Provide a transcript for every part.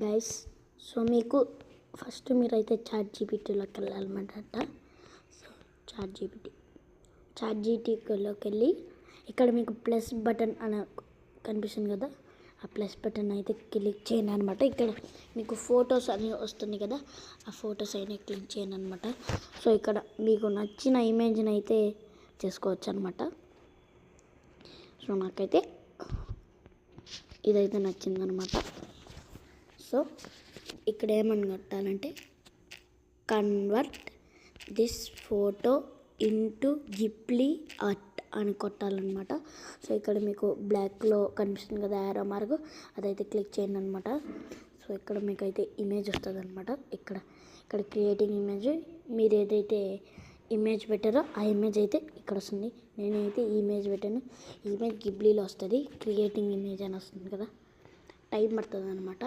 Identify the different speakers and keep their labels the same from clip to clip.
Speaker 1: Guys. So మీకు first మీరైతే చాట్‌జీపీటీలోకి వెళ్ళాలన్నమాట. సో చాట్‌జీపీటీలోకి వెళ్ళి ఇక్కడ మీకు ప్లస్ బటన్ అని కనిపిస్తుంది కదా, ఆ ప్లస్ బటన్ అయితే క్లిక్ చేయండి అనమాట. ఇక్కడ మీకు ఫొటోస్ అని వస్తుంది కదా, ఆ ఫొటోస్ అయినా క్లిక్ చేయండి అనమాట. సో ఇక్కడ మీకు నచ్చిన ఇమేజ్ని అయితే చేసుకోవచ్చు అనమాట. సో నాకైతే ఇదైతే నచ్చిందనమాట. సో ఇక్కడ ఏమని కొట్టాలంటే convert this photo into Ghibli art అని కొట్టాలన్నమాట. సో ఇక్కడ మీకు బ్లాక్లో కనిపిస్తుంది కదా యారో మార్క్, అదైతే క్లిక్ చేయండి అనమాట. సో ఇక్కడ మీకు అయితే ఇమేజ్ వస్తుంది అనమాట. ఇక్కడ క్రియేటింగ్ ఇమేజ్, మీరు ఏదైతే ఇమేజ్ పెట్టారో ఆ ఇమేజ్ అయితే ఇక్కడ వస్తుంది. నేనైతే ఈ ఇమేజ్ పెట్టాను. ఈ ఇమేజ్ గిబ్లీలో వస్తుంది, క్రియేటింగ్ ఇమేజ్ అని వస్తుంది కదా, టైం పడుతుంది అనమాట.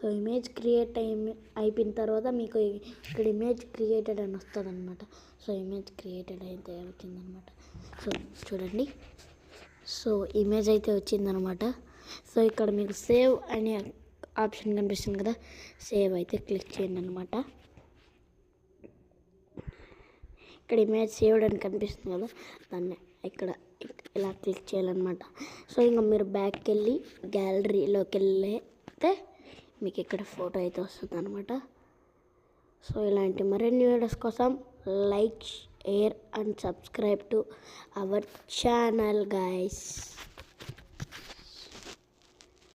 Speaker 1: సో ఇమేజ్ క్రియేట్ అయిపోయిన తర్వాత మీకు ఇక్కడ ఇమేజ్ క్రియేటెడ్ అని వస్తుంది అనమాట. సో ఇమేజ్ క్రియేటెడ్ అయితే వచ్చిందనమాట. సో చూడండి, సో ఇమేజ్ అయితే వచ్చిందనమాట. సో ఇక్కడ మీకు సేవ్ అనే ఆప్షన్ కనిపిస్తుంది కదా, సేవ్ అయితే క్లిక్ చేయండి అనమాట. ఇక్కడ ఇమేజ్ సేవ్డ్ అని కనిపిస్తుంది కదా, దాన్ని ఇక్కడ ఇలా క్లిక్ చేయాలన్నమాట. సో ఇంకా మీరు బ్యాక్కి వెళ్ళి గ్యాలరీలోకి వెళ్తే మీకు ఇక్కడ ఫోటో అయితే వస్తుంది అనమాట. సో ఇలాంటి మరిన్ని వీడియోస్ కోసం like, share and subscribe to our channel guys.